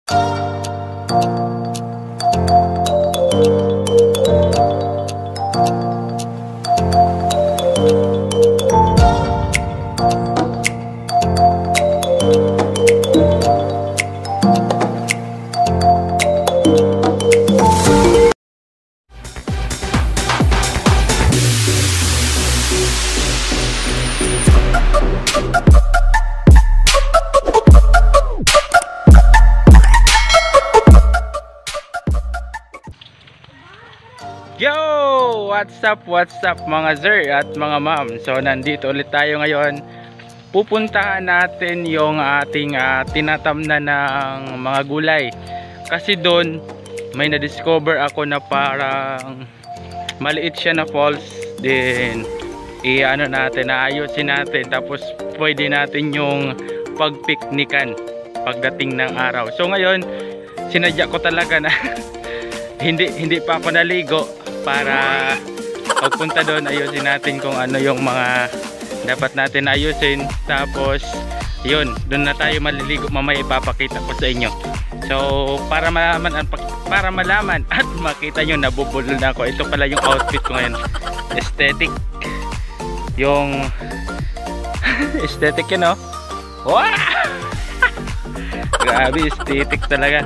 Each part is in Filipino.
Yo! What's up mga sir at mga ma'am. So nandito ulit tayo ngayon. Pupuntahan natin yung ating tinatamnan ng mga gulay. Kasi doon may na-discover ako na parang maliit siya na falls. Then i-ano natin, naayusin natin. Tapos pwede natin yung pagpiknikan pagdating ng araw. So ngayon sinadya ko talaga na hindi pa ako naligo para pagpunta doon ayusin natin kung ano yung mga dapat natin ayusin. Tapos yun, doon na tayo maliligo mamaya, ipapakita ko sa inyo. So para malaman at makita nyo, nabubulol na ako. Ito pala yung outfit ko ngayon, aesthetic yung aesthetic yun, oh. Wow! Grabe, aesthetic talaga.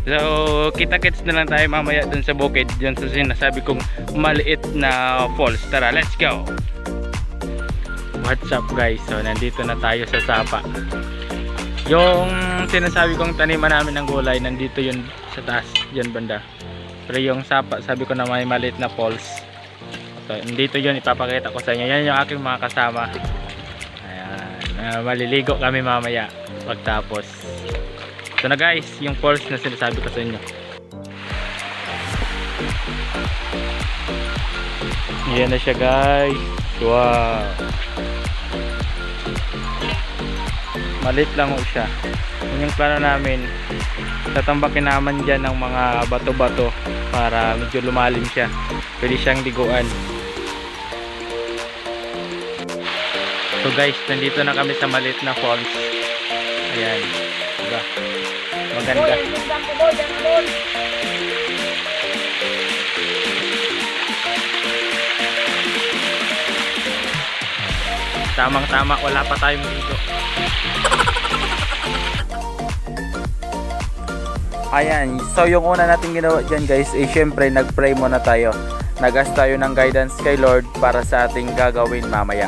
So kita-kits na lang tayo mamaya dun sa bukid, dun sa sinasabi kong maliit na falls. Tara, let's go. What's up guys? So nandito na tayo sa Sapa. Yung sinasabi kong taniman namin ng gulay, nandito yun sa taas, dyan banda. Pero yung Sapa, sabi ko na may maliit na falls. So nandito yun, ipapakita ko sa inyo. Yan yung aking mga kasama. Ayan, maliligo kami mamaya pagtapos. Ito na guys, yung falls na sinasabi ko sa inyo. Yan na siya guys. Wow. Malit lang ho siya. Yun yung plano namin. Tatambakin naman dyan ng mga bato-bato para medyo lumalim siya. Pwede siyang liguan. So guys, nandito na kami sa maliit na falls. Ayan. Diba? Maganda. Tamang-tama, wala pa tayong ligo. Ayan, so yung una natin ginawa dyan guys, syempre nag-pray muna tayo. Nag-ask tayo ng guidance kay Lord para sa ating gagawin mamaya.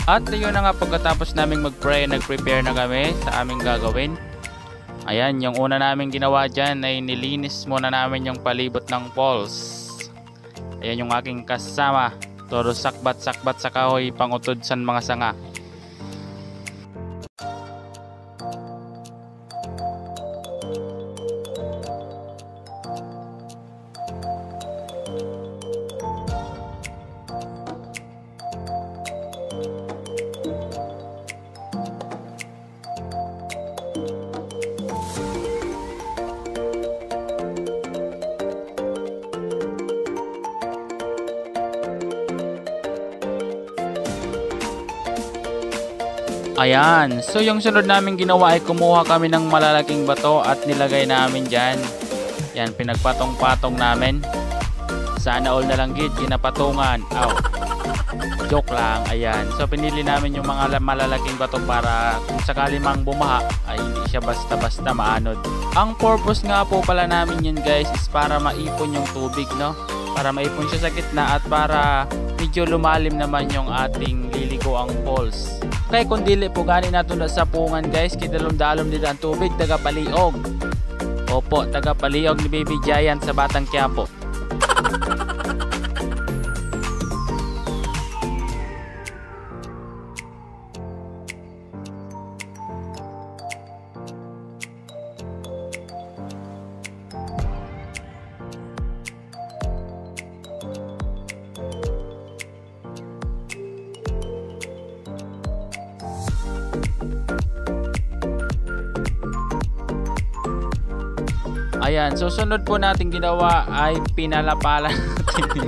At yun na nga, pagkatapos naming mag-pray, nag-prepare na kami sa aming gagawin. Ayan, yung una namin ginawa dyan ay nilinis muna namin yung palibot ng falls. Ayan yung aking kasama. Todo sakbat-sakbat sa kahoy, pangutod sa mga sanga. Ayan, so yung sunod namin ginawa ay kumuha kami ng malalaking bato at nilagay namin dyan. Yan, pinagpatong-patong namin. Sana all na lang gid, kinapatungan. Aw, joke lang, ayan. So pinili namin yung mga malalaking bato para kung sakali mang bumaha ay hindi siya basta-basta maanod. Ang purpose nga po pala namin yun guys is para maipon yung tubig, no? Para maipon siya sa gitna at para medyo lumalim naman yung ating liliguang falls. Kaya kung dili po gani nato na sapungan guys, kidalom-dalom nila ang tubig, taga Paliog. Opo, taga Paliog ni Baby Giant sa Batang Quiapo. Ayan, susunod po natin ginawa ay pinalapalan natin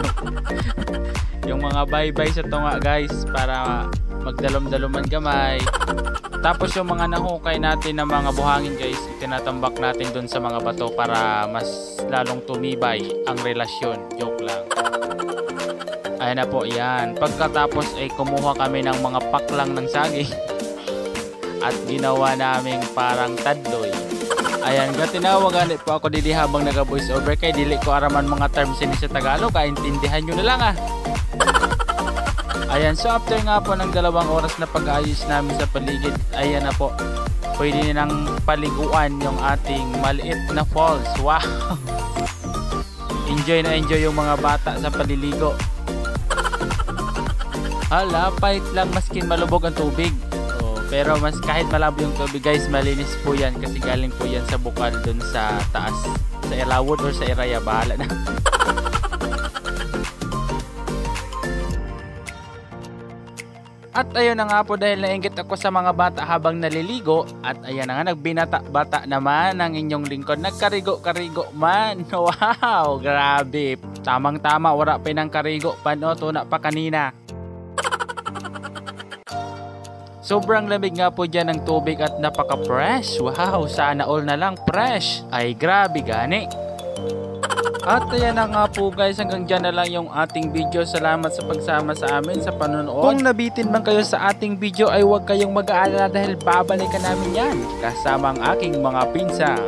yung mga baybay sa tunga guys para magdalom-daloman gamay. Tapos yung mga nahukay natin ng mga buhangin guys, itinatambak natin dun sa mga bato para mas lalong tumibay ang relasyon. Joke lang. Ayan na po, yan. Pagkatapos ay kumuha kami ng mga paklang ng saging at ginawa naming parang tadloy. Ayan, tinawagan po ako dili habang naga voice over kay dili ko araman mga terms ini sa Tagalog, kaintindihan nyo na lang ah. Ayan, so after nga po ng 2 oras na pag-ayos namin sa paligid, ayan na po, pwede nang paliguan yung ating maliit na falls. Wow! Enjoy na enjoy yung mga bata sa paliligo. Hala, pahit lang maskin malubog ang tubig. Pero mas kahit malabo yung tubig guys, malinis po yan kasi galing po yan sa bukal dun sa taas, sa Ilawod or sa Iraya, bahala na. At ayun na nga po, dahil nainggit ako sa mga bata habang naliligo, at ayan na nga, nagbinata-bata naman ang inyong lingkod, nagkarigo-karigo man. Wow, grabe, tamang-tama, wala pa ng karigo pa, no? Tuna pa kanina. Sobrang lamig nga po dyan ng tubig at napaka-fresh. Wow, sana all na lang fresh. Ay grabe gani. At ayan na nga po guys, hanggang dyan na lang yung ating video. Salamat sa pagsama sa amin sa panonood. Kung nabitin man kayo sa ating video ay huwag kayong mag-aalala dahil babalikan namin yan kasama ang aking mga pinsan.